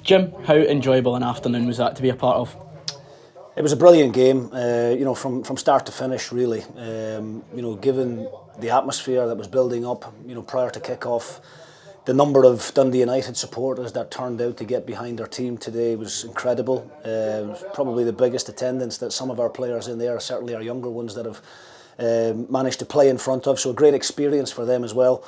Jim, how enjoyable an afternoon was that to be a part of? It was a brilliant game, from start to finish, really. Given the atmosphere that was building up, prior to kick-off, the number of Dundee United supporters that turned out to get behind our team today was incredible. It was probably the biggest attendance that some of our players in there, certainly our younger ones that have managed to play in front of, so a great experience for them as well.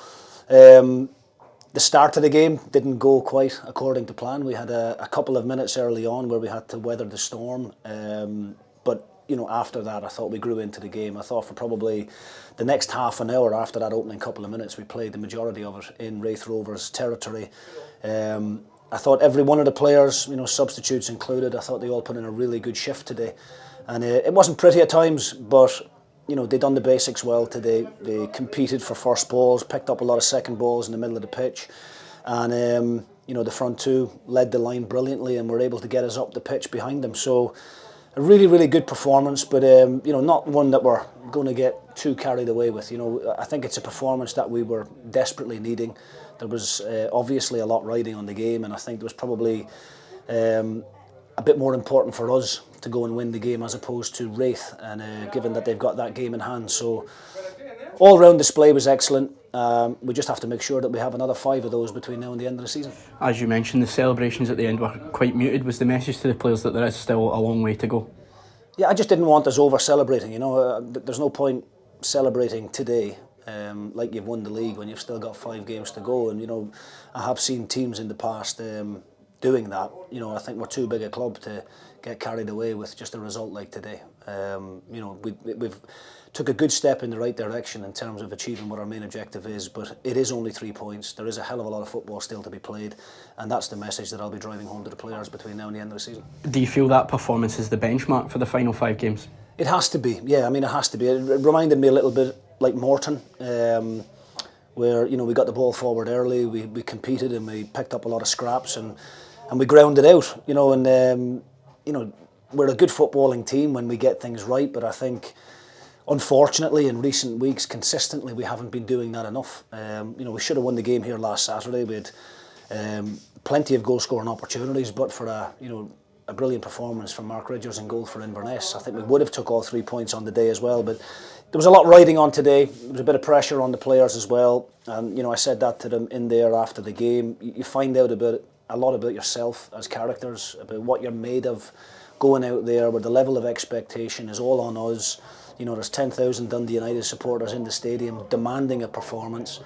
The start of the game didn't go quite according to plan. We had a couple of minutes early on where we had to weather the storm. But after that, I thought we grew into the game. I thought for probably the next half an hour after that opening couple of minutes, we played the majority of it in Raith Rovers territory. I thought every one of the players, substitutes included, I thought they all put in a really good shift today. And it wasn't pretty at times, but they done the basics well today. They competed for first balls, picked up a lot of second balls in the middle of the pitch, and the front two led the line brilliantly and were able to get us up the pitch behind them. So a really, really good performance, but not one that we're going to get too carried away with. I think it's a performance that we were desperately needing. There was obviously a lot riding on the game, and I think there was probably a bit more important for us to go and win the game as opposed to Raith, and given that they've got that game in hand. So all-round display was excellent. We just have to make sure that we have another 5 of those between now and the end of the season. As you mentioned, the celebrations at the end were quite muted. Was the message to the players that there is still a long way to go? Yeah, I just didn't want us over-celebrating. There's no point celebrating today like you've won the league when you've still got 5 games to go. And I have seen teams in the past doing that. I think we're too big a club to get carried away with just a result like today. We've took a good step in the right direction in terms of achieving what our main objective is, but it is only 3 points. There is a hell of a lot of football still to be played, and that's the message that I'll be driving home to the players between now and the end of the season. Do you feel that performance is the benchmark for the final 5 games? It has to be, yeah. It has to be. It reminded me a little bit like Morton, where we got the ball forward early, we competed and we picked up a lot of scraps and we ground it out, and we're a good footballing team when we get things right, but I think unfortunately in recent weeks consistently we haven't been doing that enough. We should have won the game here last Saturday. We had plenty of goal scoring opportunities, but for a brilliant performance from Mark Ridgers in goal for Inverness, I think we would have took all 3 points on the day as well. But there was a lot riding on today. There was a bit of pressure on the players as well, and I said that to them in there after the game. You find out a lot about yourself as characters, about what you're made of going out there where the level of expectation is all on us. There's 10,000 Dundee United supporters in the stadium demanding a performance,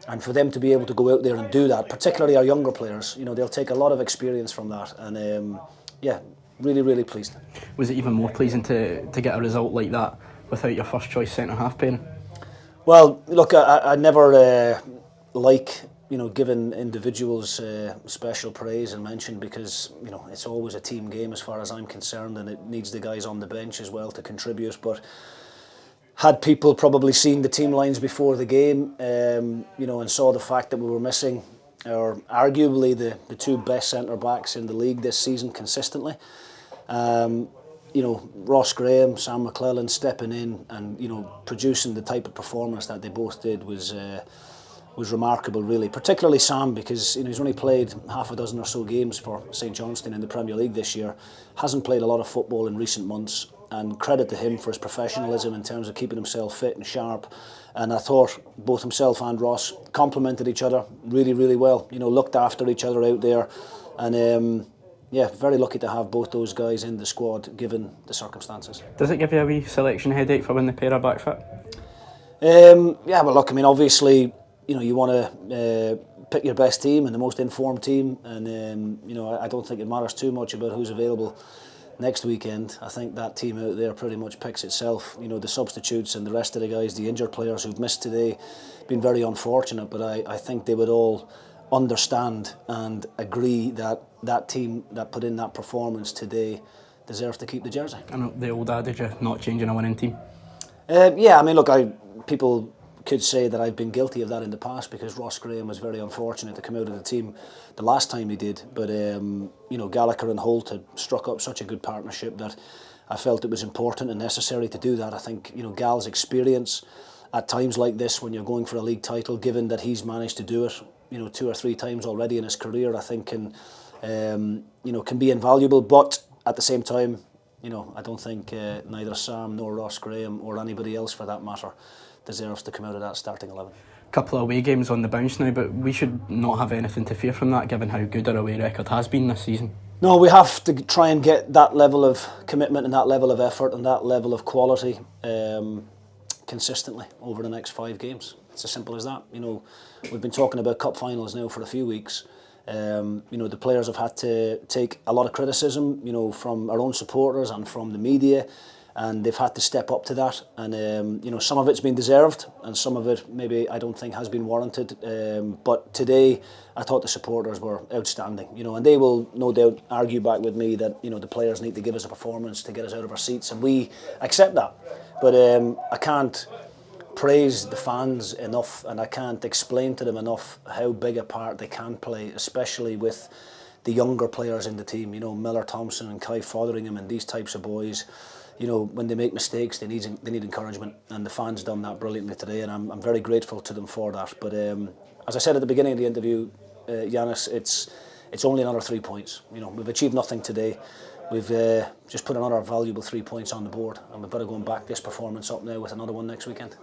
and for them to be able to go out there and do that, particularly our younger players, they'll take a lot of experience from that, and really, really pleased. Was it even more pleasing to get a result like that without your first choice centre-half pairing? Well, look, I never giving individuals special praise and mention, because it's always a team game as far as I'm concerned, and it needs the guys on the bench as well to contribute. But had people probably seen the team lines before the game, and saw the fact that we were missing or arguably the 2 best centre backs in the league this season consistently, Ross Graham, Sam McLean stepping in and producing the type of performance that they both did was remarkable, really. Particularly Sam, because he's only played half a dozen or so games for St Johnstone in the Premier League this year. Hasn't played a lot of football in recent months, and credit to him for his professionalism in terms of keeping himself fit and sharp. And I thought both himself and Ross complemented each other really, really well. Looked after each other out there, and very lucky to have both those guys in the squad given the circumstances. Does it give you a wee selection headache for when the pair are back fit? Well, look, obviously, you want to pick your best team and the most informed team, and I don't think it matters too much about who's available next weekend. I think that team out there pretty much picks itself. The substitutes and the rest of the guys, the injured players who've missed today, been very unfortunate, but I think they would all understand and agree that that team that put in that performance today deserves to keep the jersey. I know the old adage of not changing a winning team. People could say that I've been guilty of that in the past, because Ross Graham was very unfortunate to come out of the team the last time he did. But Gallagher and Holt had struck up such a good partnership that I felt it was important and necessary to do that. I think Gal's experience at times like this, when you're going for a league title, given that he's managed to do it 2 or 3 times already in his career, I think can you know, can be invaluable. But at the same time, you know, I don't think neither Sam nor Ross Graham or anybody else for that matter deserves to come out of that starting 11. Couple of away games on the bounce now, but we should not have anything to fear from that, given how good our away record has been this season. No, we have to try and get that level of commitment and that level of effort and that level of quality consistently over the next 5 games. It's as simple as that. You know, we've been talking about cup finals now for a few weeks. You know, the players have had to take a lot of criticism, you know, from our own supporters and from the media, and they've had to step up to that. And you know, some of it's been deserved, and some of it maybe I don't think has been warranted. But today, I thought the supporters were outstanding. You know, and they will no doubt argue back with me that, you know, the players need to give us a performance to get us out of our seats, and we accept that. But I can't praise the fans enough, and I can't explain to them enough how big a part they can play, especially with the younger players in the team. You know, Miller Thompson and Kai Fotheringham and these types of boys. You know, when they make mistakes, they need encouragement, and the fans done that brilliantly today, and I'm very grateful to them for that. But as I said at the beginning of the interview, Yanis, it's only another 3 points. You know, we've achieved nothing today. We've just put another valuable 3 points on the board, and we've got to go and back this performance up now with another one next weekend.